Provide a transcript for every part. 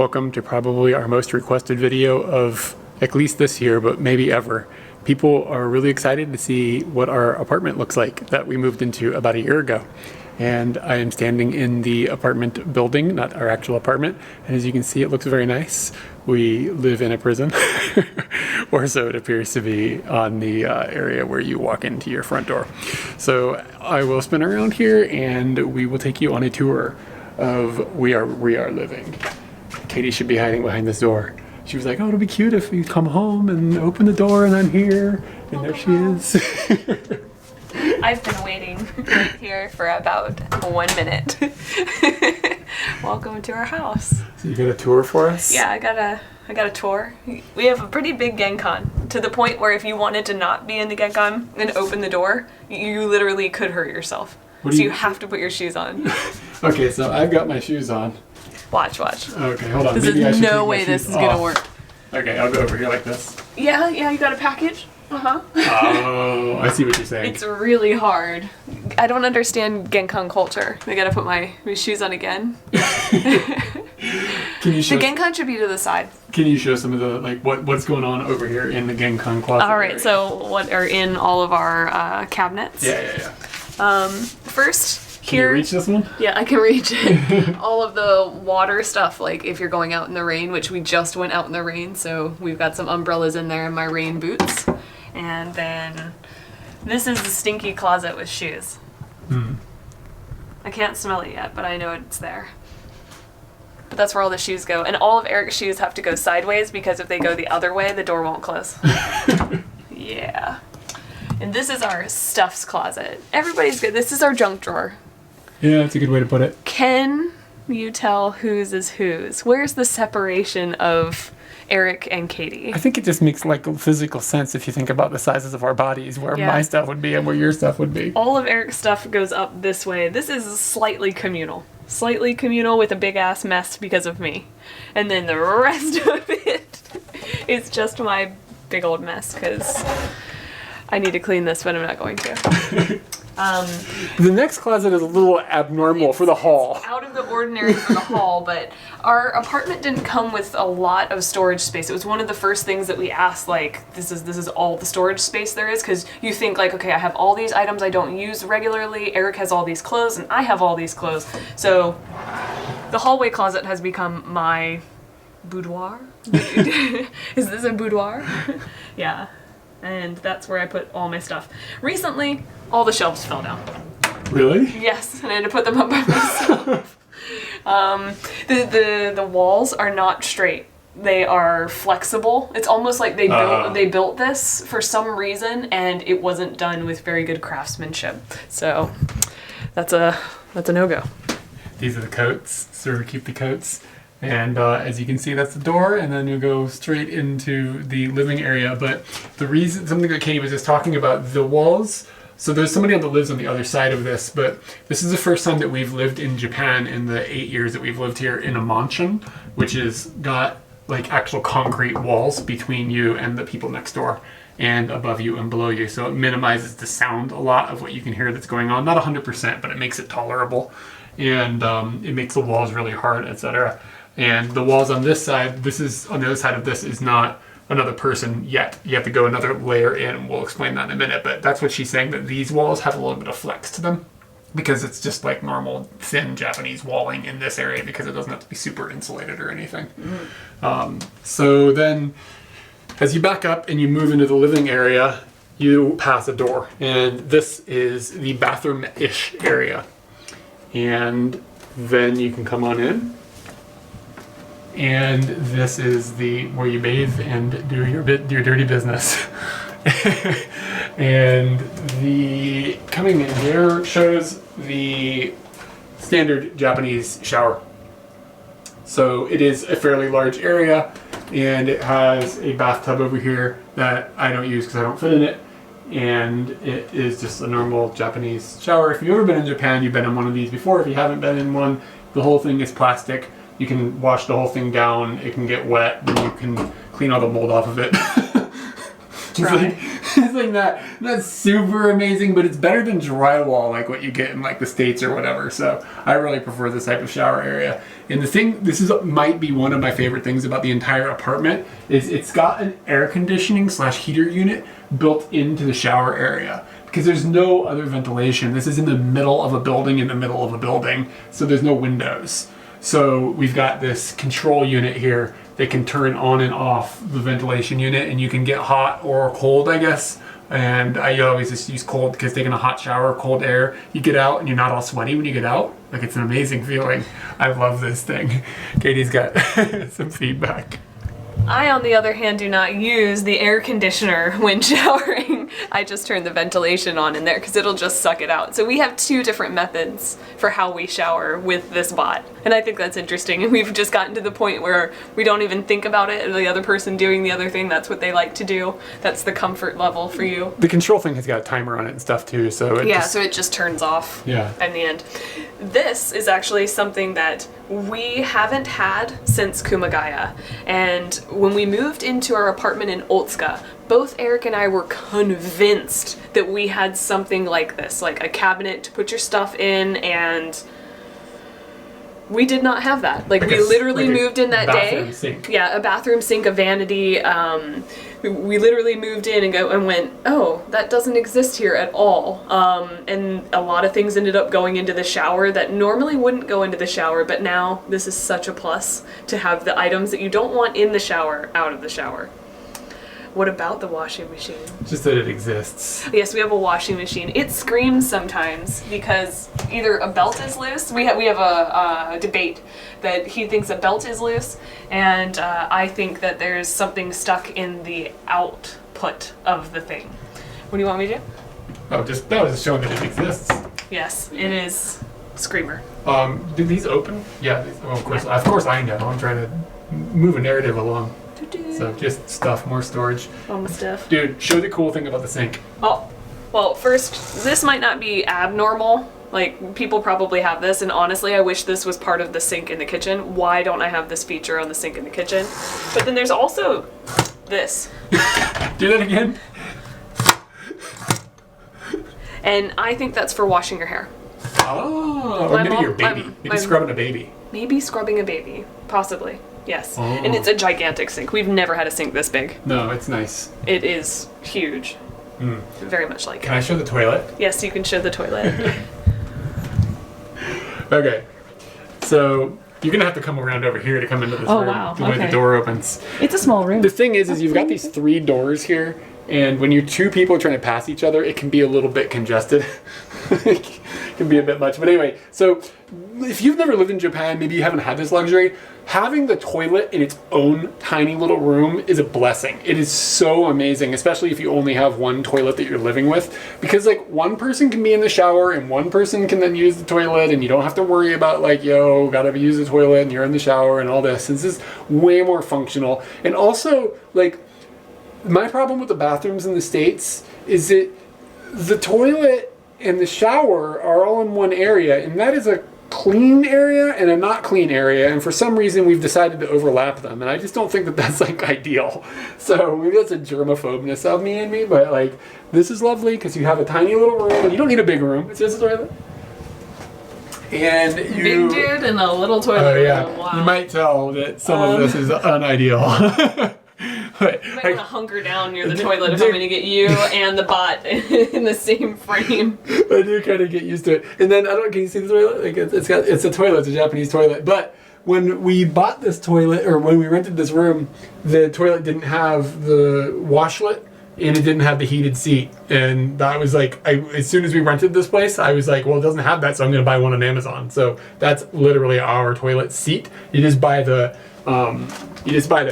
Welcome to probably our most requested video of at least this year, but maybe ever. People are really excited to see what our apartment looks like that we moved into about a year ago. And I am standing in the apartment building, not our actual apartment. And as you can see, it looks very nice. We live in a prison, or so it appears to be, on the area where you walk into your front door. So I will spin around here and we will take you on a tour of where we are living. Katie should be hiding behind this door. She was like, oh, it'll be cute if you come home and open the door and I'm here. And there she is. I've been waiting right here for about 1 minute. Welcome to our house. So you got a tour for us? Yeah, I got a tour. We have a pretty big Genkan, to the point where if you wanted to not be in the Genkan and open the door, you literally could hurt yourself. So you have to put your shoes on. Okay, so I've got my shoes on. Watch. Okay, hold on. There's no way this is gonna work. Okay, I'll go over here like this. Yeah, you got a package? Uh-huh. Oh, I see what you're saying. It's really hard. I don't understand Genkan culture. I gotta put my shoes on again. Can you show? The Genkan should be to the side. Can you show some of the what's going on over here in the Genkan closet? All right. area? So what are in all of our cabinets? Yeah. First. Can you reach this one? Yeah, I can reach it. All of the water stuff, like if you're going out in the rain, which we just went out in the rain, so we've got some umbrellas in there and my rain boots. And then this is the stinky closet with shoes. I can't smell it yet, but I know it's there. But that's where all the shoes go. And all of Eric's shoes have to go sideways because if they go the other way, the door won't close. Yeah. And this is our stuffs closet. Everybody's good. This is our junk drawer. Yeah, that's a good way to put it. Can you tell whose is whose? Where's the separation of Eric and Katie? I think it just makes physical sense if you think about the sizes of our bodies, where my stuff would be and where your stuff would be. All of Eric's stuff goes up this way. This is slightly communal. Slightly communal with a big ass mess because of me. And then the rest of it is just my big old mess because I need to clean this, but I'm not going to. The next closet is a little abnormal for the hall. It's out of the ordinary for the hall, but our apartment didn't come with a lot of storage space. It was one of the first things that we asked, this is all the storage space there is, because you think okay, I have all these items I don't use regularly, Eric has all these clothes, and I have all these clothes. So the hallway closet has become my boudoir. Is this a boudoir? Yeah. And that's where I put all my stuff. Recently, all the shelves fell down. Really? Yes, and I had to put them up by myself. The walls are not straight. They are flexible. It's almost like they built this for some reason, and it wasn't done with very good craftsmanship. So that's a no-go. These are the coats, so we keep the coats. And as you can see, that's the door, and then you go straight into the living area. But the reason, something that Katie was just talking about, the walls, so there's somebody that lives on the other side of this, but this is the first time that we've lived in Japan in the 8 years that we've lived here in a mansion, which has got actual concrete walls between you and the people next door, and above you and below you. So it minimizes the sound a lot of what you can hear that's going on. Not 100%, but it makes it tolerable. And it makes the walls really hard, etc. And the walls on this side, on the other side of this is not another person yet. You have to go another layer in, and we'll explain that in a minute. But that's what she's saying, that these walls have a little bit of flex to them because it's just like normal thin Japanese walling in this area because it doesn't have to be super insulated or anything. So then as you back up and you move into the living area, you pass a door. And this is the bathroom-ish area. And then you can come on in. And this is where you bathe and do your dirty business. And the coming in here shows the standard Japanese shower. So it is a fairly large area, and it has a bathtub over here that I don't use because I don't fit in it. And it is just a normal Japanese shower. If you've ever been in Japan, you've been in one of these before. If you haven't been in one, the whole thing is plastic. You can wash the whole thing down. It can get wet, and you can clean all the mold off of it. It's like not super amazing, but it's better than drywall, like what you get in like the States or whatever. So I really prefer this type of shower area. And the thing, might be one of my favorite things about the entire apartment, is it's got an air conditioning / heater unit built into the shower area. Because there's no other ventilation. This is in the middle of a building, so there's no windows. So we've got this control unit here that can turn on and off the ventilation unit, and you can get hot or cold, I guess. And I always just use cold because taking a hot shower, cold air, you get out and you're not all sweaty when you get out. Like, it's an amazing feeling. I love this thing. Katie's got some feedback. I, on the other hand, do not use the air conditioner when showering. I just turn the ventilation on in there because it'll just suck it out. So we have 2 different methods for how we shower with this bot. And I think that's interesting. And we've just gotten to the point where we don't even think about it. The other person doing the other thing, that's what they like to do. That's the comfort level for you. The control thing has got a timer on it and stuff too, so so it just turns off in the end. This is actually something that we haven't had since Kumagaya. And when we moved into our apartment in Olska, both Eric and I were convinced that we had something like this, like a cabinet to put your stuff in, and we did not have that. Like we literally moved in that day. Sink. Yeah, a bathroom sink, a vanity. We literally moved in and went, oh, that doesn't exist here at all. And a lot of things ended up going into the shower that normally wouldn't go into the shower, but now this is such a plus to have the items that you don't want in the shower out of the shower. What about the washing machine? Just that it exists. Yes, we have a washing machine. It screams sometimes because either a belt is loose. We have a debate that he thinks a belt is loose, and I think that there's something stuck in the output of the thing. What do you want me to do? Oh, that was just showing that it exists. Yes, it is screamer. Did these open? Yeah. Well, of course I know. I'm trying to move a narrative along. So just stuff, more storage. All the stuff. Dude, show the cool thing about the sink. Oh, well, first, this might not be abnormal. Like, people probably have this, and honestly, I wish this was part of the sink in the kitchen. Why don't I have this feature on the sink in the kitchen? But then there's also this. Do that again. And I think that's for washing your hair. Oh, or maybe your baby. Maybe scrubbing a baby. Maybe scrubbing a baby. Possibly. Yes. Oh. And it's a gigantic sink. We've never had a sink this big. No, it's nice. It is huge. Very much like it. Can I show the toilet? Yes, you can show the toilet. Okay. So you're gonna have to come around over here to come into this room. Wow. The way the door opens. It's a small room. The thing is you've got these 3 doors here, and when you're 2 people trying to pass each other, it can be a little bit congested. It can be a bit much. But anyway, so if you've never lived in Japan, maybe you haven't had this luxury, having the toilet in its own tiny little room is a blessing. It is so amazing, especially if you only have one toilet that you're living with, because like one person can be in the shower and one person can then use the toilet, and you don't have to worry about like, gotta use the toilet and you're in the shower and all this. This is way more functional. And also, like, my problem with the bathrooms in the States is that the toilet and the shower are all in one area, and that is a clean area and a not clean area, and for some reason we've decided to overlap them, and I just don't think that that's like ideal. So maybe that's a germophobness of me, but like, this is lovely because you have a tiny little room, and you don't need a big room. It's just a toilet. And you... Big dude in a little toilet. Oh yeah. Wow. You might tell that some of this is unideal. But, you might want to hunker down near the toilet if I'm going to get you and the bot in the same frame. I do kind of get used to it. And then, can you see the toilet? Like it's a toilet, it's a Japanese toilet. But when we bought this toilet, or when we rented this room, the toilet didn't have the washlet, and it didn't have the heated seat. And that was like, as soon as we rented this place, I was like, well, it doesn't have that, so I'm going to buy one on Amazon. So that's literally our toilet seat. You just buy the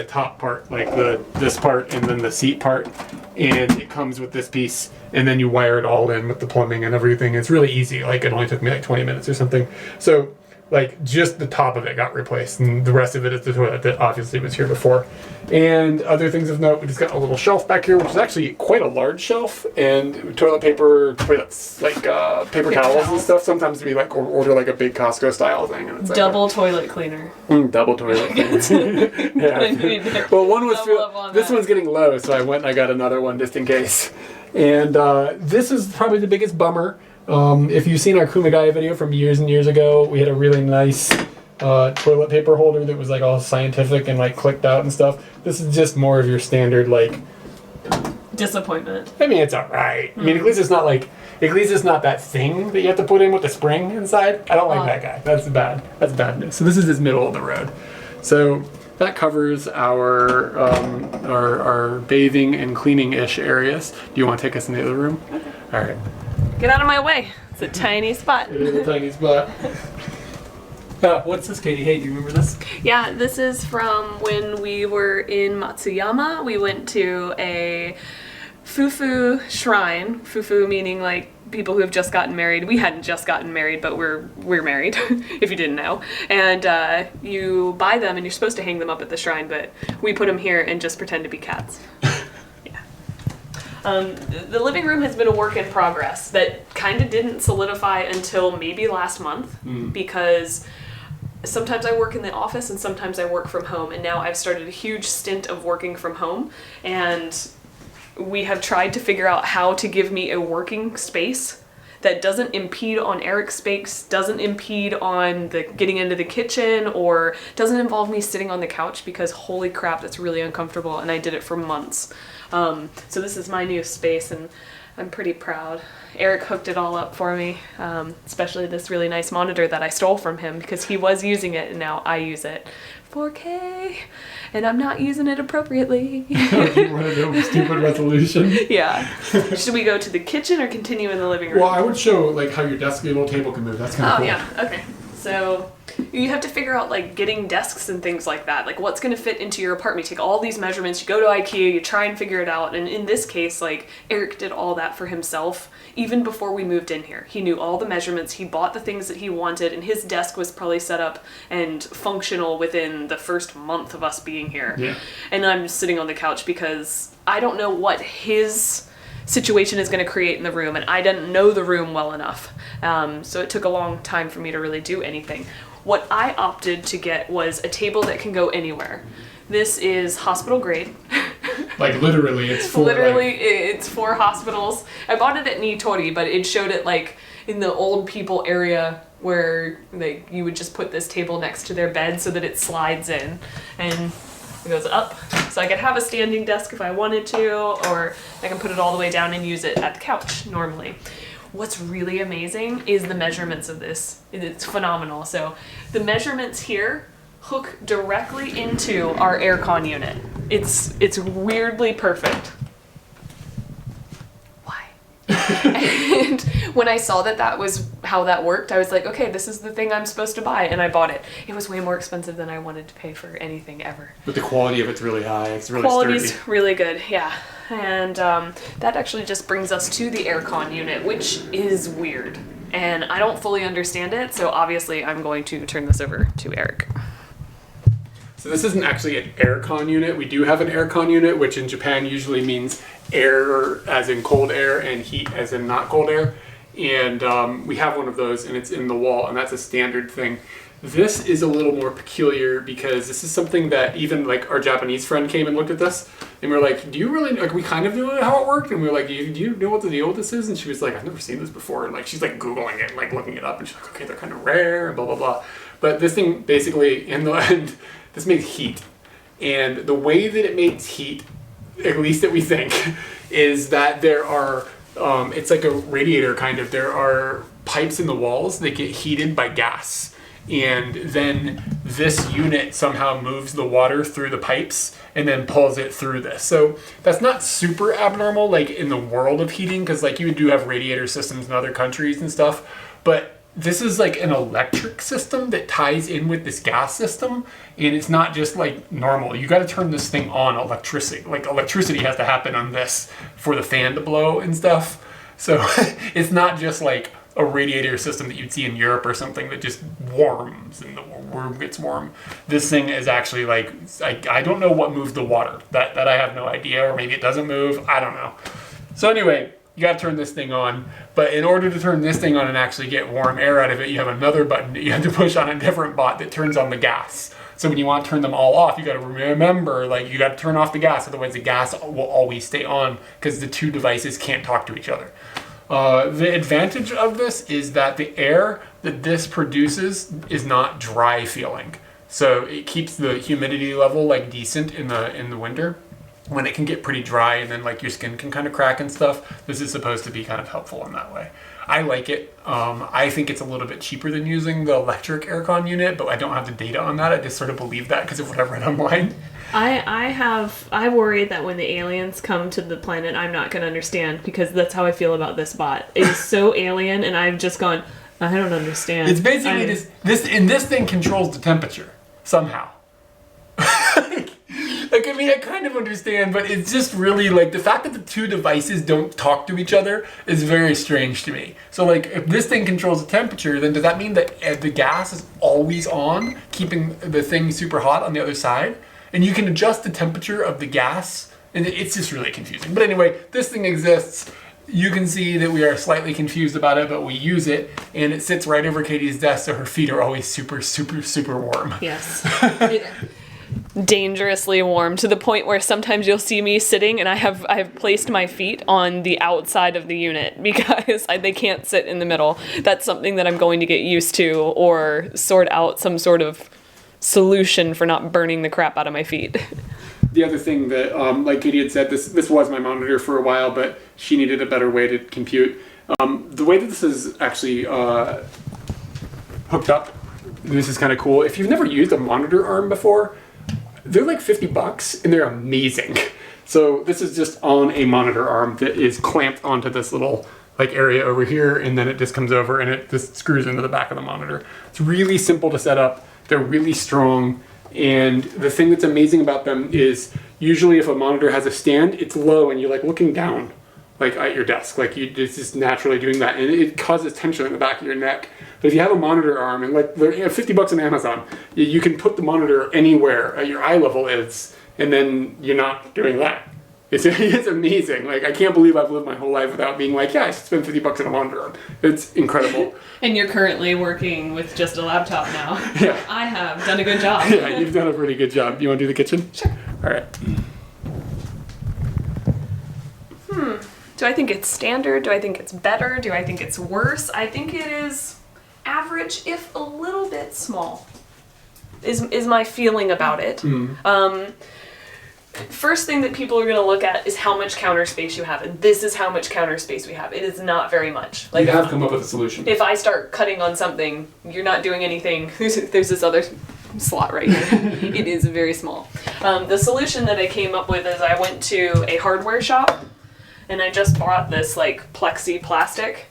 top part, like this part and then the seat part, and it comes with this piece, and then you wire it all in with the plumbing and everything. It's really easy. Like, it only took me like 20 minutes or something. So Like, just the top of it got replaced, and the rest of it is the toilet that obviously was here before. And other things of note, we just got a little shelf back here, which is actually quite a large shelf, and toilet paper, toilets, like paper towels and stuff. Sometimes we like order like a big Costco style thing. And it's double toilet cleaner. Double toilet cleaner. Yeah. Well, one was this one's getting low, so I went and I got another one just in case. And this is probably the biggest bummer. If you've seen our Kumagai video from years and years ago, we had a really nice toilet paper holder that was like all scientific and like clicked out and stuff. This is just more of your standard like disappointment. I mean, it's alright. I mean, at least it's not that thing that you have to put in with the spring inside. I don't like that guy. That's bad. That's bad news. So this is just middle of the road. So that covers our bathing and cleaning-ish areas. Do you want to take us in the other room? Okay. All right. Get out of my way. It's a tiny spot. It is a tiny spot. What's this, Katie? Hey, do you remember this? Yeah, this is from when we were in Matsuyama. We went to a fufu shrine. Fufu meaning like people who have just gotten married. We hadn't just gotten married, but we're married, if you didn't know. And you buy them and you're supposed to hang them up at the shrine, but we put them here and just pretend to be cats. The living room has been a work in progress that kind of didn't solidify until maybe last month because sometimes I work in the office and sometimes I work from home, and now I've started a huge stint of working from home, and we have tried to figure out how to give me a working space that doesn't impede on Eric's space, doesn't impede on the getting into the kitchen, or doesn't involve me sitting on the couch, because holy crap, that's really uncomfortable, and I did it for months. So this is my new space, and I'm pretty proud. Eric hooked it all up for me, especially this really nice monitor that I stole from him because he was using it and now I use it. 4K, and I'm not using it appropriately. You want to know stupid resolution? Yeah. Should we go to the kitchen or continue in the living room? Well, I would show like how your desk, your little table can move. That's kind of cool. Oh yeah, okay. So you have to figure out like getting desks and things like that. Like what's going to fit into your apartment. You take all these measurements, you go to Ikea, you try and figure it out. And in this case, like Eric did all that for himself even before we moved in here. He knew all the measurements, he bought the things that he wanted, and his desk was probably set up and functional within the first month of us being here. Yeah. And I'm just sitting on the couch because I don't know what his situation is going to create in the room, and I didn't know the room well enough. So it took a long time for me to really do anything. What I opted to get was a table that can go anywhere. This is hospital grade. Like literally, it's for it's for hospitals. I bought it at Nitori, but it showed it like in the old people area where like you would just put this table next to their bed so that it slides in and it goes up. So I could have a standing desk if I wanted to, or I can put it all the way down and use it at the couch normally. What's really amazing is the measurements of this. It's phenomenal. So the measurements here hook directly into our Aircon unit. It's weirdly perfect. Why? And when I saw that was how that worked, I was like, okay, this is the thing I'm supposed to buy, and I bought it. It was way more expensive than I wanted to pay for anything ever. But the quality of it's really high. It's really Quality's sturdy. really good, yeah. And that actually just brings us to the Aircon unit, which is weird. And I don't fully understand it, so obviously I'm going to turn this over to Eric. So this isn't actually an Aircon unit. We do have an Aircon unit, which in Japan usually means air as in cold air and heat as in not cold air. And we have one of those, and it's in the wall, and that's a standard thing. This is a little more peculiar because this is something that even like our Japanese friend came and looked at this, and we were like, do you really, like we kind of knew how it worked, and we were like, do you know what the deal with this is? And she was like, I've never seen this before, and like she's like Googling it and like looking it up, and she's like, okay, they're kind of rare, and blah, blah, blah. But this thing basically, in the end, this makes heat. And the way that it makes heat, at least that we think, is that there are, it's like a radiator kind of, there are pipes in the walls that get heated by gas. And then this unit somehow moves the water through the pipes and then pulls it through this. So that's not super abnormal like in the world of heating, because like you do have radiator systems in other countries and stuff, but this is like an electric system that ties in with this gas system, and it's not just like normal. You got to turn this thing on electricity. Like electricity has to happen on this for the fan to blow and stuff. So it's not just like, a radiator system that you'd see in Europe or something that just warms and the room gets warm. This thing is actually like, I don't know what moved the water. That I have no idea, or maybe it doesn't move. I don't know. So anyway, you got to turn this thing on. But in order to turn this thing on and actually get warm air out of it, you have another button that you have to push on a different bot that turns on the gas. So when you want to turn them all off, you got to remember, like, you got to turn off the gas. Otherwise, the gas will always stay on because the two devices can't talk to each other. The advantage of this is that the air that this produces is not dry feeling. So it keeps the humidity level like decent in the winter. When it can get pretty dry and then like your skin can kind of crack and stuff, this is supposed to be kind of helpful in that way. I like it. I think it's a little bit cheaper than using the electric Aircon unit, but I don't have the data on that. I just sort of believe that because of what I've read online. I worry that when the aliens come to the planet, I'm not going to understand, because that's how I feel about this bot. It's so alien, and I've just gone, I don't understand. It's basically this thing controls the temperature somehow. Like, I mean, I kind of understand, but it's just really, like, the fact that the two devices don't talk to each other is very strange to me. So, like, if this thing controls the temperature, then does that mean that the gas is always on, keeping the thing super hot on the other side? And you can adjust the temperature of the gas, and it's just really confusing. But anyway, this thing exists. You can see that we are slightly confused about it, but we use it, and it sits right over Katie's desk, so her feet are always super, super, super warm. Yes. Dangerously warm, to the point where sometimes you'll see me sitting and I have placed my feet on the outside of the unit because they can't sit in the middle. That's something that I'm going to get used to, or sort out some sort of solution for not burning the crap out of my feet. The other thing that, like Katie had said, this was my monitor for a while, but she needed a better way to compute. The way that this is actually hooked up, this is kind of cool. If you've never used a monitor arm before, they're like $50 and they're amazing. So this is just on a monitor arm that is clamped onto this little like area over here, and then it just comes over and it just screws into the back of the monitor. It's really simple to set up. They're really strong. And the thing that's amazing about them is usually if a monitor has a stand, it's low and you're like looking down like at your desk. Like it's just naturally doing that, and it causes tension in the back of your neck. But if you have a monitor arm, and like they're $50 on Amazon, you can put the monitor anywhere at your eye level is, and then you're not doing that. It's amazing. Like, I can't believe I've lived my whole life without being like, yeah, I should spend $50 on a monitor arm. It's incredible. And you're currently working with just a laptop now. Yeah. I have done a good job. Yeah, you've done a pretty good job. You want to do the kitchen? Sure. All right. Do I think it's standard? Do I think it's better? Do I think it's worse? I think it is average, if a little bit small, is my feeling about it. First thing that people are going to look at is how much counter space you have, and this is how much counter space we have. It is not very much. Like, you have come up with a solution. If I start cutting on something, you're not doing anything. There's this other slot right here. It is very small. The solution that I came up with is I went to a hardware shop, and I just bought this like plexi plastic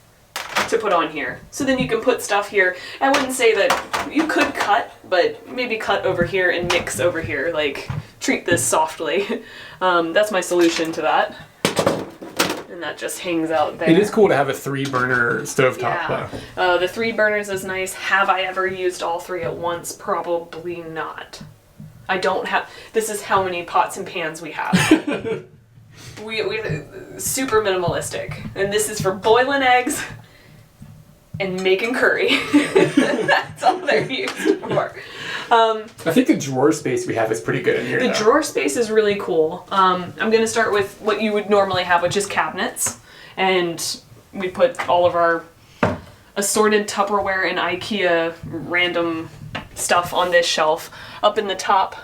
to put on here. So then you can put stuff here. I wouldn't say that you could cut, but maybe cut over here and mix over here. Like, treat this softly. That's my solution to that. And that just hangs out there. It is cool to have a 3-burner stovetop. Yeah. The 3 burners is nice. Have I ever used all 3 at once? Probably not. I don't have... This is how many pots and pans we have. we super minimalistic. And this is for boiling eggs and making curry. That's all they're used for. I think the drawer space we have is pretty good in here. The drawer space is really cool. I'm going to start with what you would normally have, which is cabinets. And we put all of our assorted Tupperware and Ikea random stuff on this shelf. Up in the top,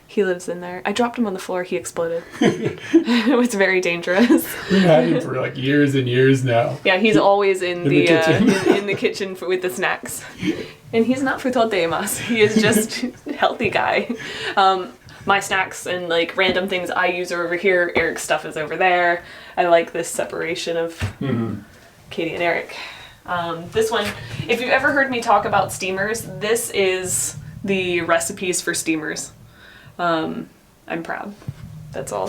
he lives in there. I dropped him on the floor, he exploded. It was very dangerous. We've had him for like years and years now. Yeah, he's always in the kitchen. in the kitchen with the snacks. And he's not frutodemas. He is just a healthy guy. My snacks and like random things I use are over here. Eric's stuff is over there. I like this separation of Katie and Eric. This one, if you've ever heard me talk about steamers, this is the recipes for steamers. I'm proud. That's all.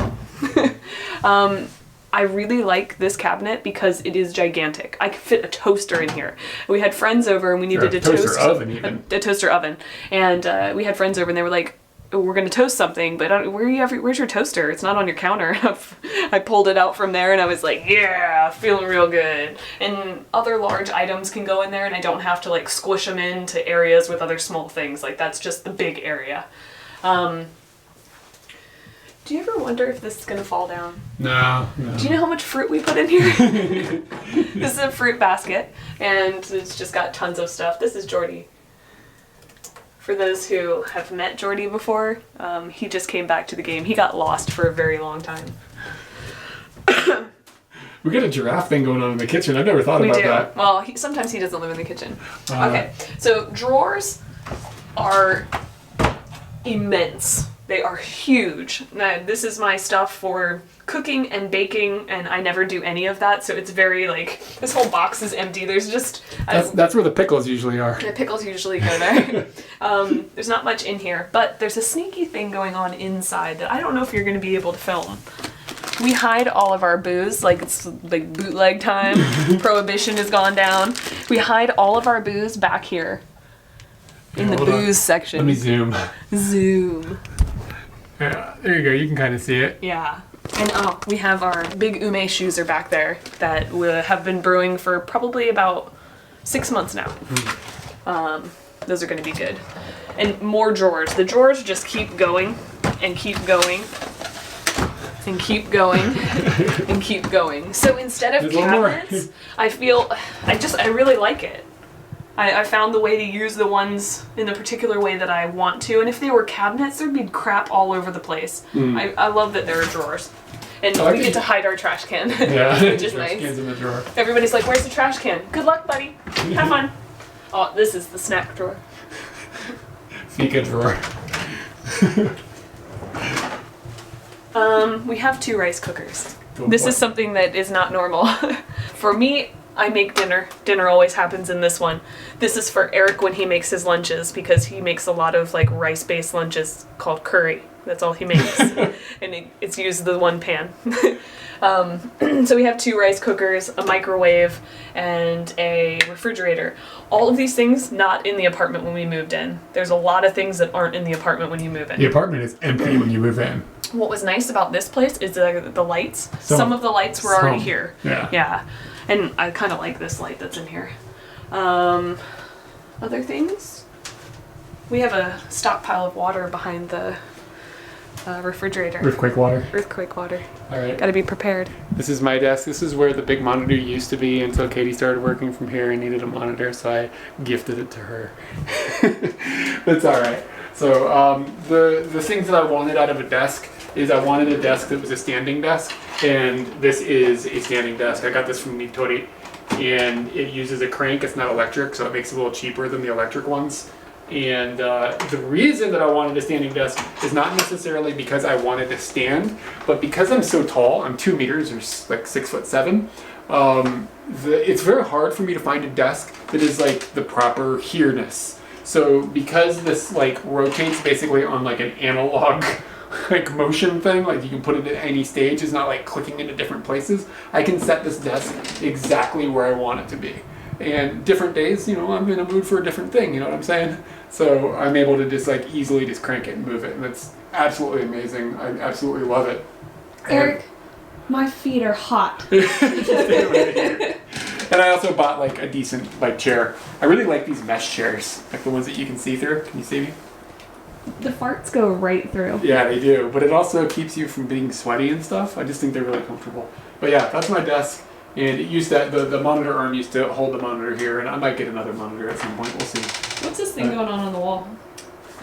I really like this cabinet because it is gigantic. I could fit a toaster in here. We had friends over and we needed a to toast toaster oven even. a toaster oven, and we had friends over and they were like, we're gonna toast something, but where's your toaster? It's not on your counter. I pulled it out from there and I was like, yeah, feeling real good. And other large items can go in there and I don't have to like squish them into areas with other small things. Like that's just the big area. Do you ever wonder if this is gonna fall down? No. Do you know how much fruit we put in here? This is a fruit basket and it's just got tons of stuff. This is Jordy. For those who have met Jordy before, he just came back to the game. He got lost for a very long time. We got a giraffe thing going on in the kitchen. I've never thought about that. Well, sometimes he doesn't live in the kitchen. Okay, so drawers are immense. They are huge. Now, this is my stuff for cooking and baking, and I never do any of that, so it's very like, this whole box is empty. There's just... That's where the pickles usually are. The pickles usually go there. There's not much in here, but there's a sneaky thing going on inside that I don't know if you're going to be able to film. We hide all of our booze, like it's like bootleg time. Prohibition has gone down. We hide all of our booze back here in the booze section. Let me zoom. Zoom. Yeah, there you go. You can kind of see it. Yeah. And we have our big ume shoes are back there that have been brewing for probably about 6 months now. Those are going to be good. And more drawers. The drawers just keep going and keep going and keep going and keep going. So instead of cabinets, I really like it. I found the way to use the ones in the particular way that I want to, and if they were cabinets, there'd be crap all over the place. I love that there are drawers. And we get to hide our trash can, which is nice. Cans in the drawer. Everybody's like, where's the trash can? Good luck, buddy. Have fun. Oh, this is the snack drawer. Fika drawer. We have 2 rice cookers. This is something that is not normal. For me, I make dinner. Dinner always happens in this one. This is for Eric when he makes his lunches because he makes a lot of like rice-based lunches called curry. That's all he makes. And it's used the one pan. So we have 2 rice cookers, a microwave, and a refrigerator. All of these things not in the apartment when we moved in. There's a lot of things that aren't in the apartment when you move in. The apartment is empty when you move in. What was nice about this place is the lights. Some of the lights were already here. Yeah. And I kind of like this light that's in here. Other things? We have a stockpile of water behind the refrigerator. Earthquake water. Earthquake water. All right. Gotta be prepared. This is my desk. This is where the big monitor used to be until Katie started working from here and needed a monitor, so I gifted it to her. That's all right. So the things that I wanted out of a desk is I wanted a desk that was a standing desk, and this is a standing desk. I got this from Nitori, and it uses a crank. It's not electric, so it makes it a little cheaper than the electric ones. And the reason that I wanted a standing desk is not necessarily because I wanted to stand, but because I'm so tall. I'm 2 meters or like 6'7". It's very hard for me to find a desk that is like the proper here-ness. So because this like rotates basically on like an analog like motion thing, like you can put it at any stage, it's not like clicking into different places, I can set this desk exactly where I want it to be. And different days, you know, I'm in a mood for a different thing, you know what I'm saying? So I'm able to just like easily just crank it and move it, and that's absolutely amazing. I absolutely love it. Eric, my feet are hot. And I also bought like a decent like chair. I really like these mesh chairs, like the ones that you can see through. Can you see me? The farts go right through. Yeah, they do, but it also keeps you from being sweaty and stuff. I just think they're really comfortable. But yeah, that's my desk. And it used to, the monitor arm used to hold the monitor here, and I might get another monitor at some point. We'll see. What's this thing going on the wall?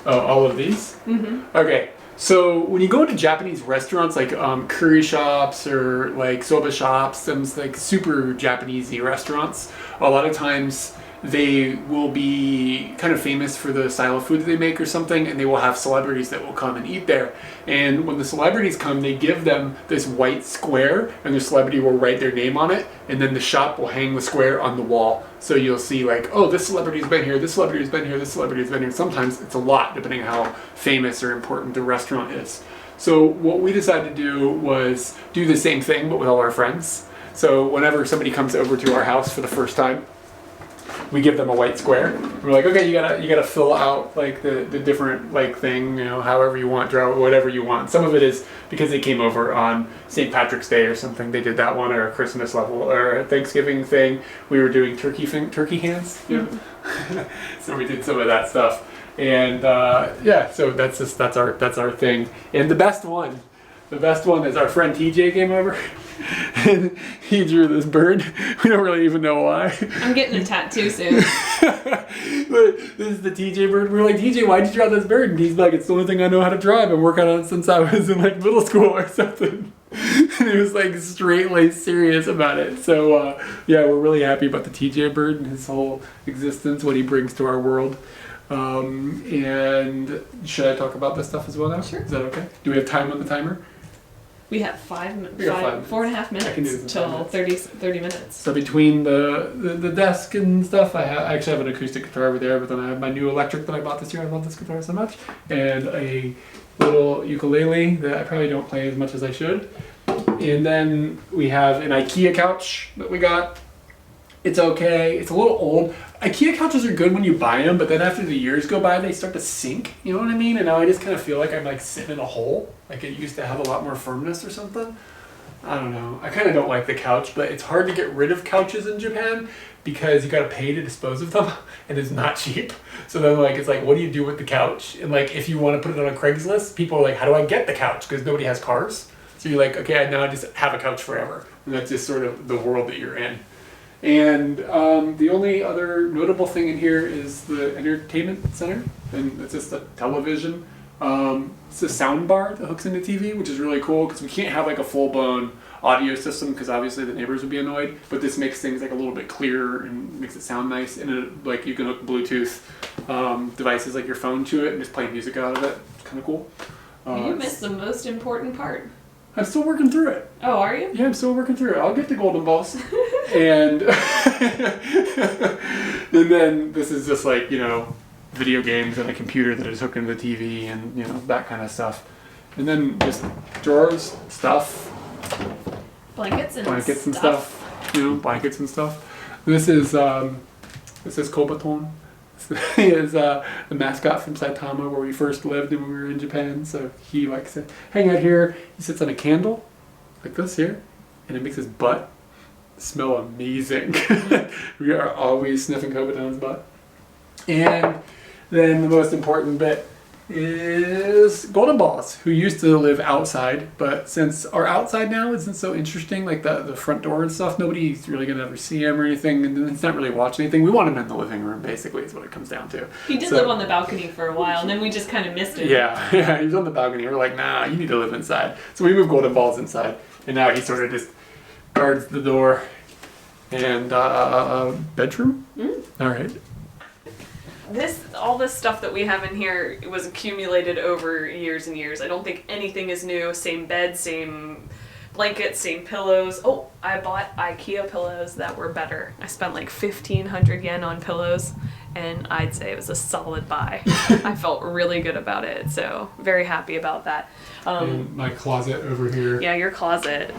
Oh, all of these? Mm-hmm. Okay. So when you go to Japanese restaurants like curry shops or like soba shops, some like super Japanese-y restaurants, a lot of times they will be kind of famous for the style of food that they make or something, and they will have celebrities that will come and eat there. And when the celebrities come, they give them this white square, and the celebrity will write their name on it, and then the shop will hang the square on the wall. So you'll see like, oh, this celebrity's been here, this celebrity's been here, this celebrity's been here. Sometimes it's a lot, depending on how famous or important the restaurant is. So what we decided to do was do the same thing, but with all our friends. So whenever somebody comes over to our house for the first time, we give them a white square. We're like, okay, you gotta fill out like the different like thing, you know, however you want, draw whatever you want. Some of it is because they came over on St. Patrick's Day or something. They did that one, or a Christmas level, or a Thanksgiving thing. We were doing turkey hands. Yeah. So we did some of that stuff, and so that's our thing. And the best one is our friend TJ came over. And he drew this bird. We don't really even know why. I'm getting a tattoo soon. But this is the TJ bird. We were like, TJ, why'd you draw this bird? And he's like, it's the only thing I know how to draw. I've been working on it since I was in like middle school or something. And he was like straight-laced serious about it. So we're really happy about the TJ bird and his whole existence, what he brings to our world. And should I talk about this stuff as well now? Sure. Is that okay? Do we have time on the timer? We have 4.5 minutes till 30 minutes. So between the desk and stuff, I actually have an acoustic guitar over there, but then I have my new electric that I bought this year. I love this guitar so much. And a little ukulele that I probably don't play as much as I should. And then we have an Ikea couch that we got. It's okay. It's a little old. Ikea couches are good when you buy them, but then after the years go by, they start to sink. You know what I mean? And now I just kind of feel like I'm like sitting in a hole. Like it used to have a lot more firmness or something. I don't know. I kind of don't like the couch, but it's hard to get rid of couches in Japan because you got to pay to dispose of them, and it's not cheap. So then it's like, what do you do with the couch? And like, if you want to put it on a Craigslist, people are like, how do I get the couch? Because nobody has cars. So you're like, okay, now I just have a couch forever. And that's just sort of the world that you're in. And the only other notable thing in here is the entertainment center, and it's just a television. It's a sound bar that hooks into TV, which is really cool because we can't have like a full-blown audio system because obviously the neighbors would be annoyed. But this makes things like a little bit clearer and makes it sound nice. And like you can hook Bluetooth devices like your phone to it and just play music out of it. It's kind of cool. You missed the most important part. I'm still working through it. Oh, are you? Yeah, I'm still working through it. I'll get the golden balls. And and then this is just like, video games and a computer that is hooked into the TV and, that kind of stuff. And then just drawers, stuff. Blankets and stuff. Blankets and stuff. This is Kobaton. He is the mascot from Saitama, where we first lived and when we were in Japan. So he likes to hang out here. He sits on a candle, like this here, and it makes his butt smell amazing. We are always sniffing Kobaton's butt. And then the most important bit is Golden Balls, who used to live outside, but since our outside now isn't so interesting, like the front door and stuff, nobody's really going to ever see him or anything, and it's not really watching anything. We want him in the living room, basically, is what it comes down to. He did live on the balcony for a while, and then we just kind of missed him. Yeah, he was on the balcony. We're like, nah, you need to live inside. So we moved Golden Balls inside, and now he sort of just guards the door. And bedroom? All right. All this stuff that we have in here was accumulated over years and years. I don't think anything is new. Same bed, same blankets, same pillows. Oh, I bought Ikea pillows that were better. I spent like 1,500 yen on pillows, and I'd say it was a solid buy. I felt really good about it, so very happy about that. And my closet over here. Yeah, your closet.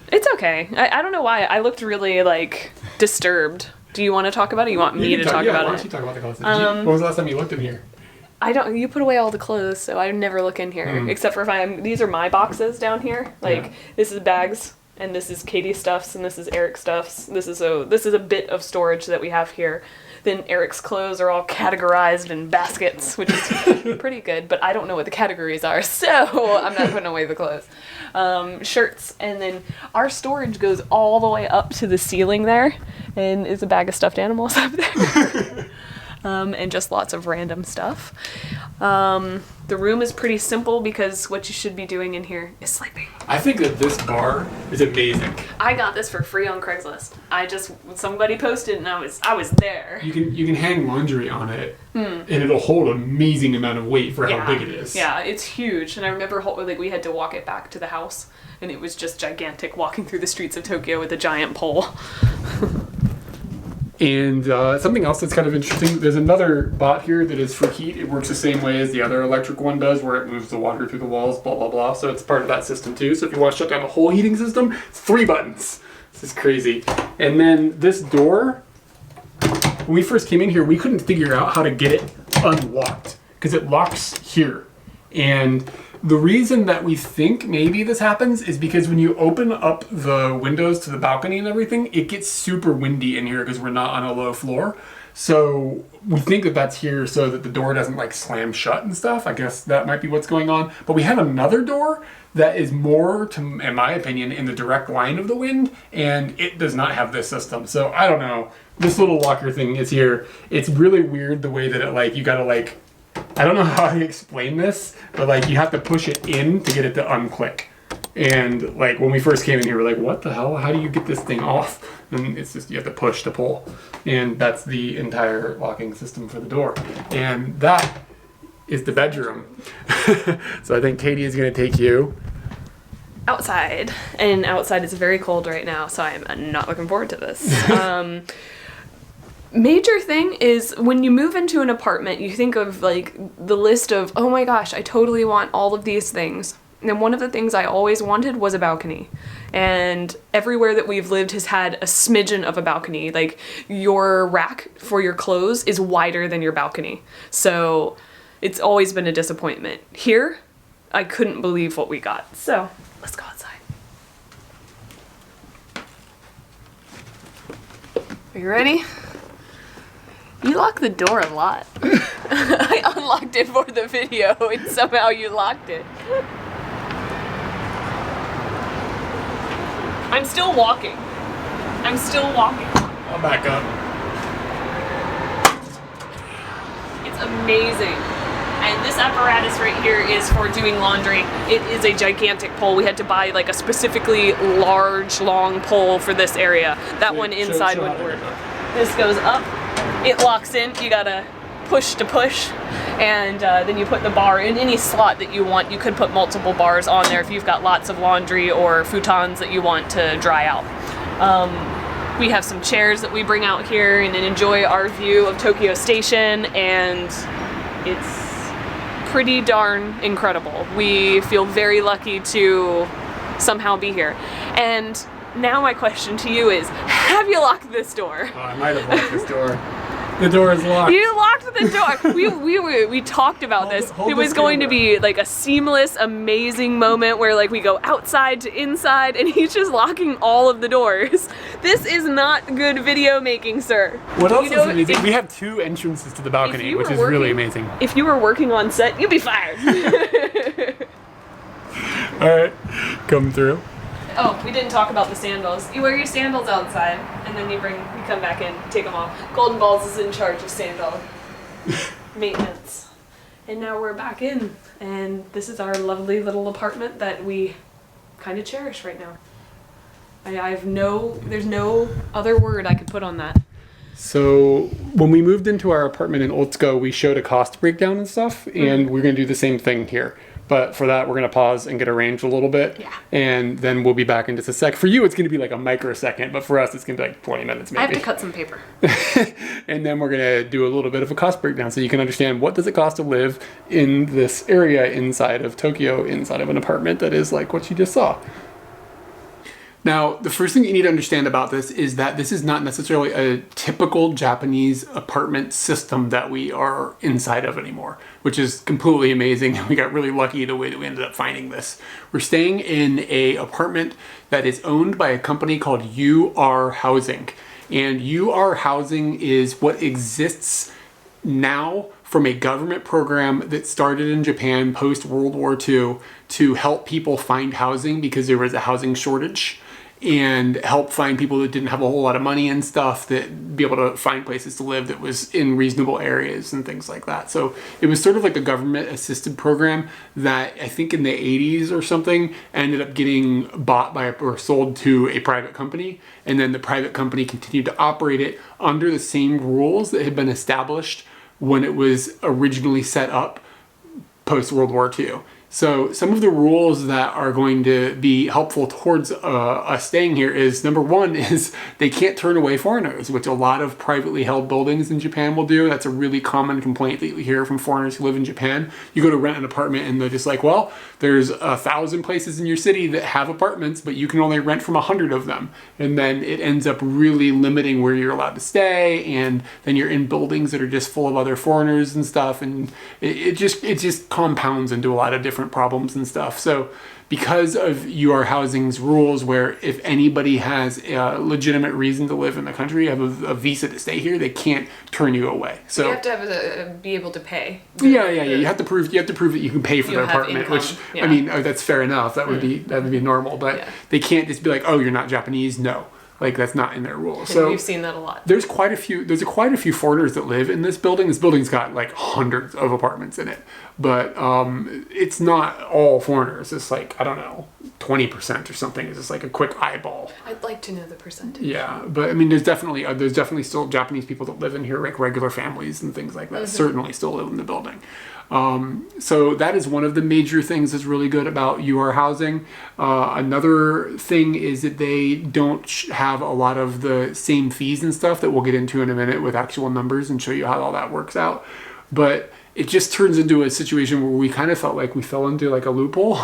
It's okay. I don't know why. I looked really disturbed. Do you want to talk about it? Or you want me to talk about it? Why don't you talk about the closet? When was the last time you looked in here? I don't. You put away all the clothes, so I never look in here except for if these are my boxes down here. This is bags, and this is Katie stuffs, and this is Eric stuffs. This is a bit of storage that we have here. Then Eric's clothes are all categorized in baskets, which is pretty good, but I don't know what the categories are, so I'm not putting away the clothes. Shirts, and then our storage goes all the way up to the ceiling there, and is a bag of stuffed animals up there. And just lots of random stuff. The room is pretty simple because what you should be doing in here is sleeping. I think that this bar is amazing. I got this for free on Craigslist. Somebody posted and I was there. You can hang laundry on it, and it'll hold an amazing amount of weight for how big it is. Yeah, it's huge. And I remember we had to walk it back to the house, and it was just gigantic walking through the streets of Tokyo with a giant pole. And something else that's kind of interesting, there's another bot here that is for heat. It works the same way as the other electric one does, where it moves the water through the walls, blah, blah, blah. So it's part of that system too. So if you want to shut down the whole heating system, it's 3 buttons. This is crazy. And then this door, when we first came in here, we couldn't figure out how to get it unlocked because it locks here. And the reason that we think maybe this happens is because when you open up the windows to the balcony and everything, it gets super windy in here because we're not on a low floor. So we think that that's here so that the door doesn't like slam shut and stuff. I guess that might be what's going on. But we have another door that is more, in my opinion, in the direct line of the wind, and it does not have this system. So I don't know. This little locker thing is here. It's really weird the way that it like, you gotta like, I don't know how to explain this, but like you have to push it in to get it to unclick. And like when we first came in here, we're like, what the hell? How do you get this thing off? And it's just, you have to push to pull. And that's the entire locking system for the door. And that is the bedroom. So I think Katie is gonna take you outside. And outside is very cold right now, so I'm not looking forward to this. Major thing is when you move into an apartment, you think of like the list of, oh my gosh, I totally want all of these things. And one of the things I always wanted was a balcony. And everywhere that we've lived has had a smidgen of a balcony. Like your rack for your clothes is wider than your balcony. So it's always been a disappointment. Here, I couldn't believe what we got. So let's go outside. Are you ready? You lock the door a lot. I unlocked it for the video and somehow you locked it. I'm still walking. I'm still walking. I'll back up. It's amazing. And this apparatus right here is for doing laundry. It is a gigantic pole. We had to buy like a specifically large, long pole for this area. That one inside wouldn't work. This goes up. It locks in, you gotta push to push, and then you put the bar in any slot that you want. You could put multiple bars on there if you've got lots of laundry or futons that you want to dry out. We have some chairs that we bring out here and then enjoy our view of Tokyo Station, and it's pretty darn incredible. We feel very lucky to somehow be here. And now my question to you is, have you locked this door? Oh, I might have locked this door. The door is locked. You locked the door. We talked about this. It was going to be like a seamless, amazing moment where like we go outside to inside and he's just locking all of the doors. This is not good video making, sir. What else is amazing? We have 2 entrances to the balcony, which is really amazing. If you were working on set, you'd be fired. Alright, come through. Oh, we didn't talk about the sandals. You wear your sandals outside, and then you come back in, take them off. Golden Balls is in charge of sandal maintenance. And now we're back in, and this is our lovely little apartment that we kind of cherish right now. There's no other word I could put on that. So when we moved into our apartment in Otsuka, we showed a cost breakdown and stuff, and we're going to do the same thing here. But for that, we're going to pause and get arranged a little bit. Yeah. And then we'll be back in just a sec. For you, it's going to be like a microsecond, but for us, it's going to be like 20 minutes maybe. I have to cut some paper. And then we're going to do a little bit of a cost breakdown so you can understand what does it cost to live in this area inside of Tokyo, inside of an apartment that is like what you just saw. Now, the first thing you need to understand about this is that this is not necessarily a typical Japanese apartment system that we are inside of anymore, which is completely amazing. We got really lucky the way that we ended up finding this. We're staying in an apartment that is owned by a company called UR Housing. And UR Housing is what exists now from a government program that started in Japan post-World War II to help people find housing because there was a housing shortage, and help find people that didn't have a whole lot of money and stuff, that be able to find places to live that was in reasonable areas and things like that. So it was sort of like a government assisted program that I think in the 80s or something ended up getting bought by or sold to a private company. And then the private company continued to operate it under the same rules that had been established when it was originally set up post World War II. So some of the rules that are going to be helpful towards us staying here is, number one is they can't turn away foreigners, which a lot of privately held buildings in Japan will do. That's a really common complaint that you hear from foreigners who live in Japan. You go to rent an apartment and they're just like, well, there's 1,000 places in your city that have apartments, but you can only rent from 100 of them. And then it ends up really limiting where you're allowed to stay, and then you're in buildings that are just full of other foreigners and stuff, and it just compounds into a lot of different problems and stuff. So because of UR Housing's rules, where if anybody has a legitimate reason to live in the country, have a visa to stay here, they can't turn you away. So you have to be able to pay. Yeah. You have to prove that you can pay for their apartment, income. which Yeah. I mean, that's fair enough. That would be normal, but they can't just be like, oh, you're not Japanese. No. Like, that's not in their rules. So we've seen that a lot. There's quite a few foreigners that live in this building. This building's got like hundreds of apartments in it, but it's not all foreigners. It's like, I don't know, 20% or something. It's just like a quick eyeball. I'd like to know the percentage. Yeah, but I mean, there's definitely still Japanese people that live in here, like regular families and things like that. Certainly still live in the building. So that is one of the major things that's really good about UR Housing. Another thing is that they don't have a lot of the same fees and stuff that we'll get into in a minute with actual numbers and show you how all that works out. But it just turns into a situation where we kind of felt like we fell into like a loophole.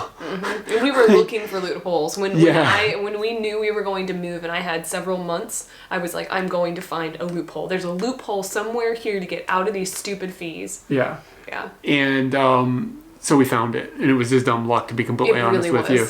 We were looking for loopholes when we knew we were going to move, and I had several months. I was like, I'm going to find a loophole. There's a loophole somewhere here to get out of these stupid fees. Yeah. Yeah. And so we found it, and it was just dumb luck, to be completely honest with you.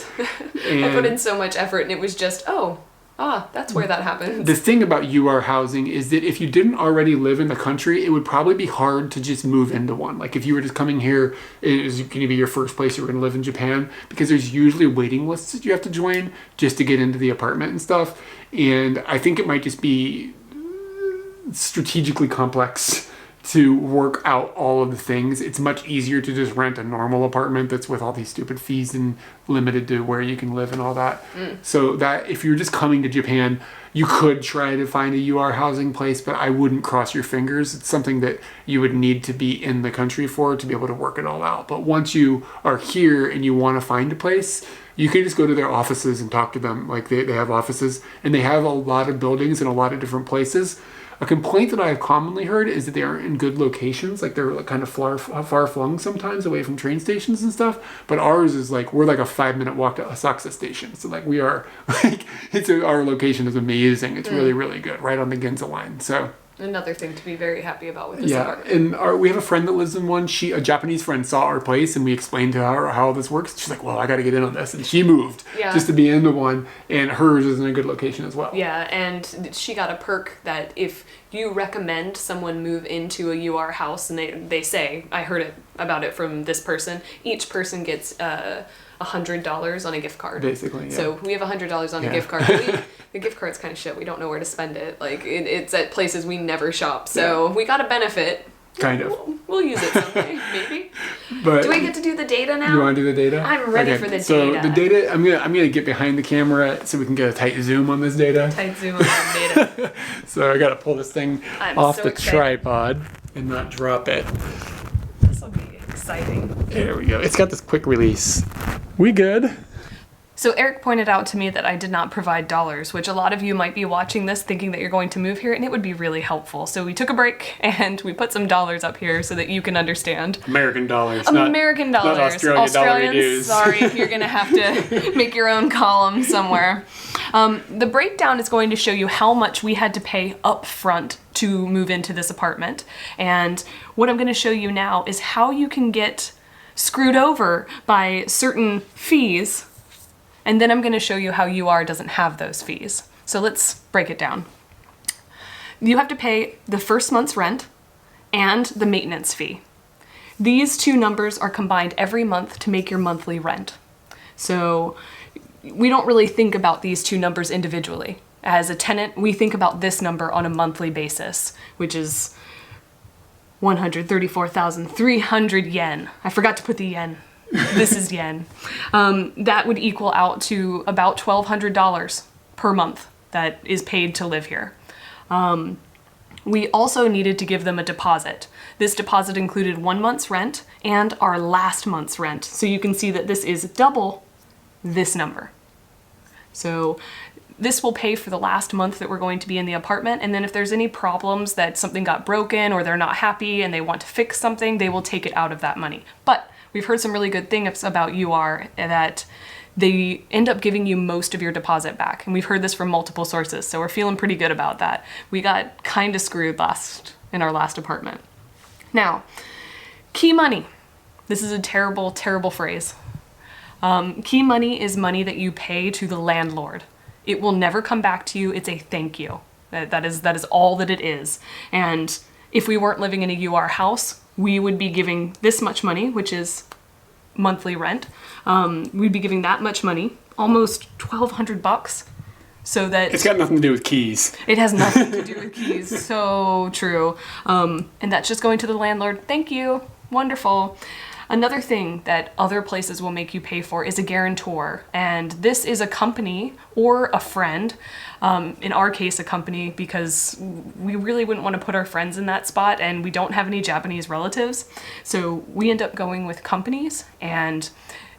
And I put in so much effort, and it was just, that's where that happened. The thing about UR Housing is that if you didn't already live in the country, it would probably be hard to just move into one. Like, if you were just coming here, it is going to be your first place you're going to live in Japan, because there's usually waiting lists that you have to join just to get into the apartment and stuff. And I think it might just be strategically complex to work out all of the things. It's much easier to just rent a normal apartment that's with all these stupid fees and limited to where you can live and all that. So that if you're just coming to Japan, you could try to find a UR Housing place, but I wouldn't cross your fingers. It's something that you would need to be in the country for to be able to work it all out. But once you are here and you want to find a place, you can just go to their offices and talk to them. Like, they have offices, and they have a lot of buildings in a lot of different places. A complaint that I have commonly heard is that they aren't in good locations. Like, they're kind of far flung sometimes away from train stations and stuff. But ours is like, we're like a 5-minute walk to Asakusa station. So like, we are like, our location is amazing. It's really, really good, right on the Ginza line. So another thing to be very happy about with this apartment. And we have a friend that lives in one. A Japanese friend saw our place, and we explained to her how this works. She's like, well, I got to get in on this. And she moved just to be into one, and hers is in a good location as well. Yeah, and she got a perk that if you recommend someone move into a UR house, and they say, I heard about it from this person, each person gets $100 on a gift card. Basically, yeah. So we have $100 on a gift card. But the gift card's kind of shit. We don't know where to spend it. Like, it's at places we never shop. So we got a benefit. Kind of. We'll use it someday, maybe. But do I get to do the data now? You want to do the data? I'm ready for the data. So the data, I'm gonna get behind the camera so we can get a tight zoom on this data. Tight zoom on the data. So I gotta pull this thing off the tripod and not drop it. This will be exciting. There we go. It's got this quick release. We good? So Eric pointed out to me that I did not provide dollars, which a lot of you might be watching this thinking that you're going to move here, and it would be really helpful. So we took a break and we put some dollars up here so that you can understand. American dollars. American dollars. Not Australians, dues. Sorry, you're going to have to make your own column somewhere. The breakdown is going to show you how much we had to pay up front to move into this apartment. And what I'm going to show you now is how you can get screwed over by certain fees. And then I'm going to show you how UR doesn't have those fees. So let's break it down. You have to pay the first month's rent and the maintenance fee. These two numbers are combined every month to make your monthly rent. So we don't really think about these two numbers individually. As a tenant, we think about this number on a monthly basis, which is 134,300 yen. I forgot to put the yen. This is yen. That would equal out to about $1,200 per month that is paid to live here. We also needed to give them a deposit. This deposit included 1 month's rent and our last month's rent. So you can see that this is double this number. So this will pay for the last month that we're going to be in the apartment. And then if there's any problems that something got broken or they're not happy and they want to fix something, they will take it out of that money. But we've heard some really good things about UR, that they end up giving you most of your deposit back. And we've heard this from multiple sources, so we're feeling pretty good about that. We got kind of screwed in our last apartment. Now, key money. This is a terrible, terrible phrase. Key money is money that you pay to the landlord. It will never come back to you. It's a thank you. That is all that it is. And if we weren't living in a UR house, we would be giving this much money, which is monthly rent. We'd be giving that much money, almost $1,200, so that It's got nothing to do with keys. it has nothing to do with keys. So true. And that's just going to the landlord. Thank you. Wonderful. Another thing that other places will make you pay for is a guarantor. And this is a company or a friend. In our case, a company, because we really wouldn't want to put our friends in that spot, and we don't have any Japanese relatives. So we end up going with companies, and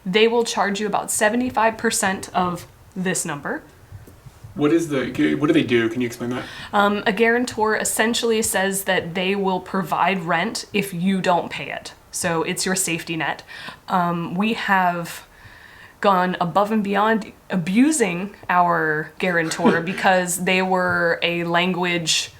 they will charge you about 75% of this number. What do they do? Can you explain that? A guarantor essentially says that they will provide rent if you don't pay it. So it's your safety net. We have gone above and beyond abusing our guarantor because they were a language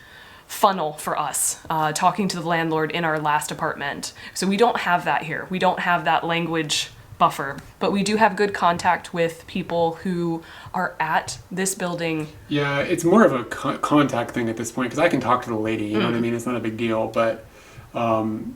funnel for us, talking to the landlord in our last apartment. So we don't have that here. We don't have that language buffer, but we do have good contact with people who are at this building. Yeah, it's more of a contact thing at this point, because I can talk to the lady, you know what I mean? It's not a big deal, but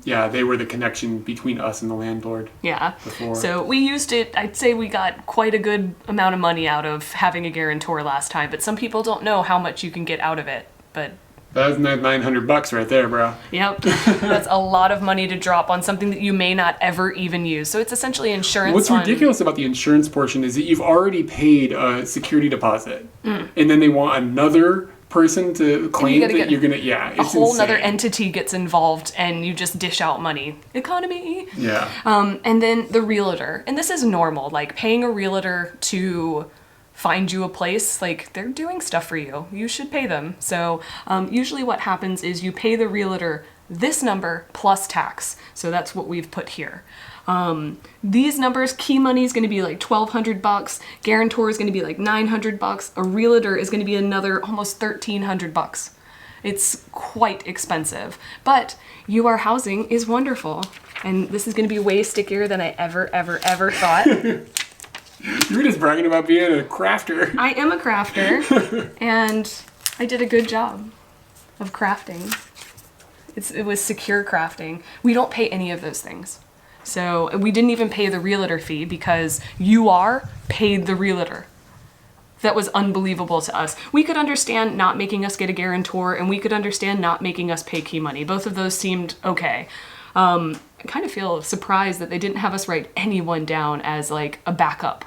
yeah, they were the connection between us and the landlord. Yeah. Before. So we used it. I'd say we got quite a good amount of money out of having a guarantor last time, but some people don't know how much you can get out of it. But that's $900 right there, bro. yep, that's a lot of money to drop on something that you may not ever even use. So it's essentially insurance. What's ridiculous about the insurance portion is that you've already paid a security deposit, and then they want another person to claim that you're gonna, it's a whole insane. nother entity gets involved, and you just dish out money. Economy. Yeah. And then the realtor, and this is normal, like paying a realtor to find you a place, like they're doing stuff for you. You should pay them. So usually what happens is you pay the realtor this number plus tax. So that's what we've put here. These numbers, key money is going to be like $1,200. Guarantor is going to be like $900. A realtor is going to be another almost $1,300. It's quite expensive, but UR housing is wonderful. And this is going to be way stickier than I ever thought. You were just bragging about being a crafter. I am a crafter, and I did a good job of crafting. It was secure crafting. We don't pay any of those things. So we didn't even pay the realtor fee because UR paid the realtor. That was unbelievable to us. We could understand not making us get a guarantor, and we could understand not making us pay key money. Both of those seemed okay. I kind of feel surprised that they didn't have us write anyone down as like a backup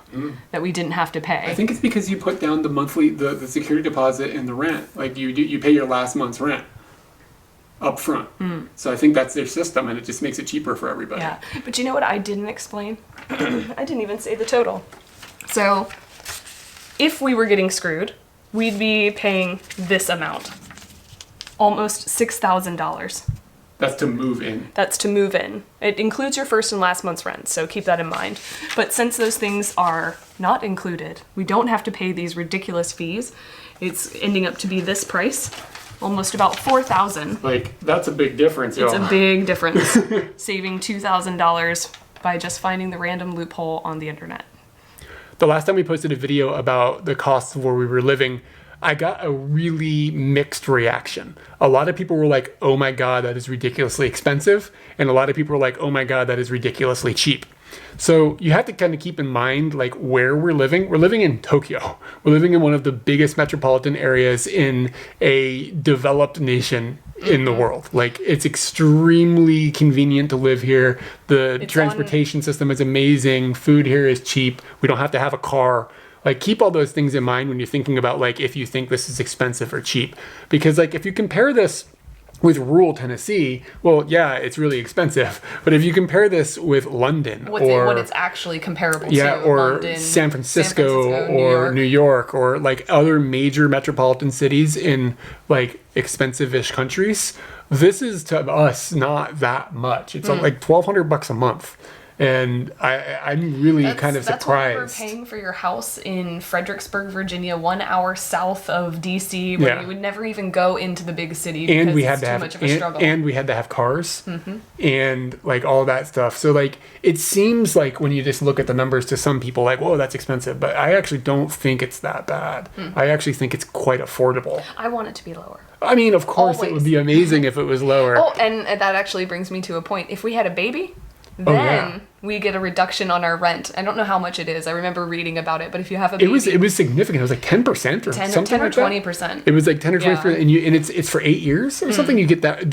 that we didn't have to pay. I think it's because you put down the security deposit and the rent. Like you pay your last month's rent up front. So I think that's their system, and it just makes it cheaper for everybody. Yeah, but you know what I didn't explain? I didn't even say the total. So if we were getting screwed, we'd be paying this amount. Almost $6,000. That's to move in. That's to move in. It includes your first and last month's rent, so keep that in mind. But since those things are not included, we don't have to pay these ridiculous fees. It's ending up to be this price, almost about $4,000. Like, that's a big difference, It's a big difference. Saving $2,000 by just finding the random loophole on the internet. The last time we posted a video about the costs of where we were living, I got a really mixed reaction. A lot of people were like, oh my God, that is ridiculously expensive. And a lot of people were like, oh my God, that is ridiculously cheap. So you have to kind of keep in mind like where we're living. We're living in Tokyo. We're living in one of the biggest metropolitan areas in a developed nation in the world. Like, it's extremely convenient to live here. The transportation system is amazing. Food here is cheap. We don't have to have a car. Like, keep all those things in mind when you're thinking about, like, if you think this is expensive or cheap. Because, like, if you compare this with rural Tennessee, well, yeah, it's really expensive. But if you compare this with London what it's actually comparable to, or London, San Francisco or New York or like other major metropolitan cities in like expensive-ish countries, this is to us not that much. It's like $1,200 a month. And I'm really kind of surprised. That's what you were paying for your house in Fredericksburg, Virginia, 1 hour south of D.C., where you would never even go into the big city because it's too much of a struggle. And we had to have cars and like all that stuff. So like it seems like when you just look at the numbers to some people like, whoa, that's expensive. But I actually don't think it's that bad. I actually think it's quite affordable. I want it to be lower. I mean, of course, it would be amazing if it was lower. Oh, and that actually brings me to a point. If we had a baby, then we get a reduction on our rent. I don't know how much it is. I remember reading about it, but if you have a baby... It was significant. It was like 10% or something 10 or like 20%. That. It was like 10 or 20%, and it's for 8 years or something. You get that.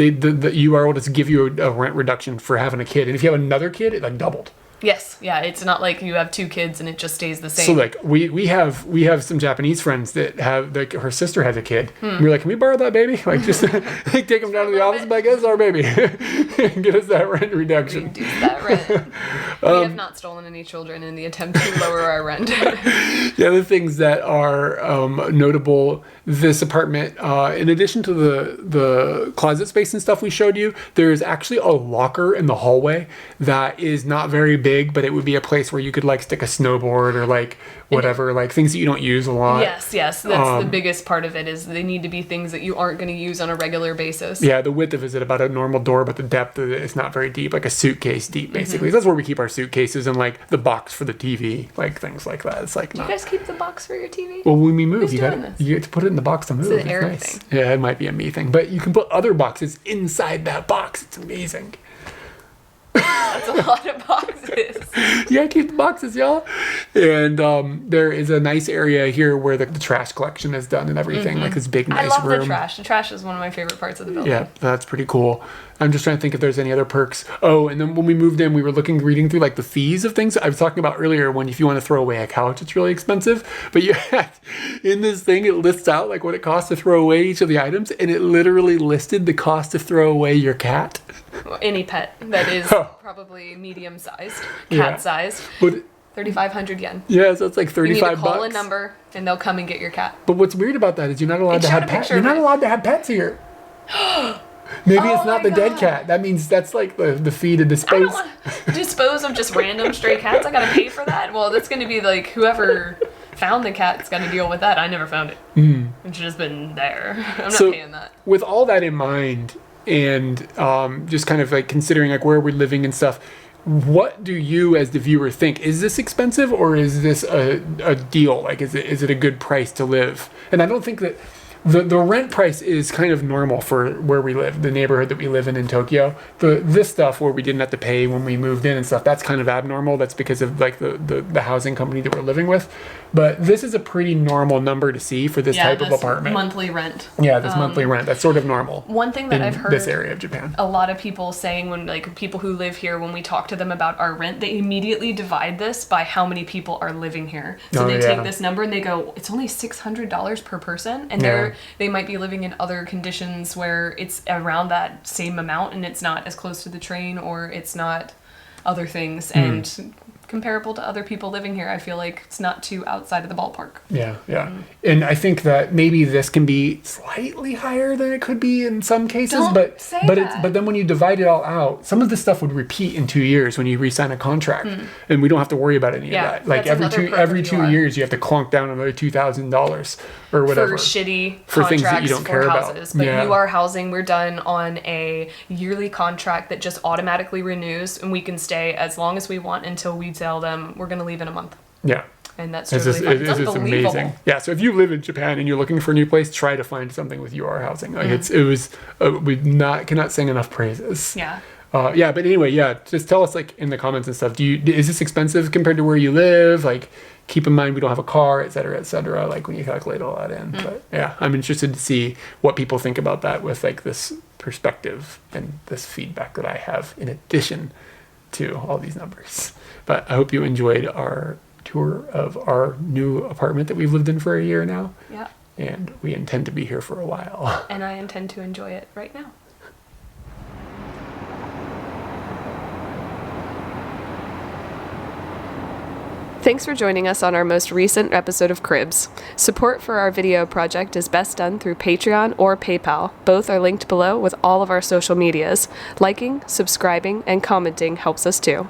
You are able to give you a rent reduction for having a kid. And if you have another kid, it like doubled. Yes, yeah, it's not like you have 2 kids and it just stays the same. So like we have some Japanese friends that have like her sister has a kid. And we're like, can we borrow that baby? Like just like take them down to the office, like it's our baby, and get us that rent reduction. Reduce that rent. We have not stolen any children in the attempt to lower our rent. The other things that are notable, this apartment, in addition to the closet space and stuff we showed you, there is actually a locker in the hallway that is not very big, but it would be a place where you could like stick a snowboard or like whatever, like things that you don't use a lot. Yes, that's the biggest part of it, is they need to be things that you aren't going to use on a regular basis. Yeah, the width of it is about a normal door, but the depth of it is not very deep, like a suitcase deep, basically. That's where we keep our suitcases and like the box for the TV, like things like that. It's like Do you guys keep the box for your TV? Well, when we move, you doing this? you get to put it in the box to move. It's an Eric nice. thing. Yeah, it might be a me thing, but you can put other boxes inside that box. It's amazing. That's a lot of boxes. Yeah, keep the boxes, y'all. And there is a nice area here where the trash collection is done and everything. Like this big, nice room. I love the trash. The trash is one of my favorite parts of the building. Yeah, that's pretty cool. I'm just trying to think if there's any other perks. Oh, and then when we moved in, we were reading through like the fees of things. I was talking about earlier when if you want to throw away a couch, it's really expensive. But you in this thing, it lists out like what it costs to throw away each of the items. And it literally listed the cost to throw away your cat. Well, any pet that is probably medium-sized, cat-sized. But 3,500 yen. Yeah, so it's like $35. You need to call a number and they'll come and get your cat. But what's weird about that is you're not allowed to have pets. You're not allowed to have pets here. Maybe it's not the dead cat. That means that's like the fee to dispose. I don't want to dispose of just random stray cats. I gotta pay for that. Well, that's gonna be like whoever found the cat's got to deal with that. I never found it. It's just been there. I'm not paying that. With all that in mind, and just kind of like considering like where we're living and stuff, what do you as the viewer think? Is this expensive or is this a deal? Like, is it a good price to live? And I don't think that the rent price is kind of normal for where we live, the neighborhood that we live in Tokyo. This stuff where we didn't have to pay when we moved in and stuff, that's kind of abnormal. That's because of like the housing company that we're living with. But this is a pretty normal number to see for this type of apartment. Monthly rent. Yeah, this monthly rent. That's sort of normal. One thing that I've heard this area of Japan. A lot of people saying when like people who live here, when we talk to them about our rent, they immediately divide this by how many people are living here. So they take this number and they go, it's only $600 per person, and they might be living in other conditions where it's around that same amount and it's not as close to the train or it's not other things. And comparable to other people living here, I feel like it's not too outside of the ballpark. Yeah. And I think that maybe this can be slightly higher than it could be in some cases, but then when you divide it all out, some of this stuff would repeat in 2 years when you re-sign a contract, and we don't have to worry about any of that. Like every two years, you have to clunk down another $2,000 or whatever for shitty for contracts things that you don't care houses. about. But UR Housing, we're done on a yearly contract that just automatically renews, and we can stay as long as we want until we tell them we're going to leave in a month. Yeah. And that's totally fine. It's amazing. Yeah, so if you live in Japan and you're looking for a new place, try to find something with UR Housing. Like we cannot sing enough praises. Yeah. But anyway, just tell us like in the comments and stuff. Is this expensive compared to where you live? Like, keep in mind we don't have a car, et cetera, like when you calculate all that in. But yeah, I'm interested to see what people think about that with like this perspective and this feedback that I have in addition to all these numbers. But I hope you enjoyed our tour of our new apartment that we've lived in for a year now. Yeah. And we intend to be here for a while. And I intend to enjoy it right now. Thanks for joining us on our most recent episode of Cribs. Support for our video project is best done through Patreon or PayPal. Both are linked below with all of our social medias. Liking, subscribing, and commenting helps us too.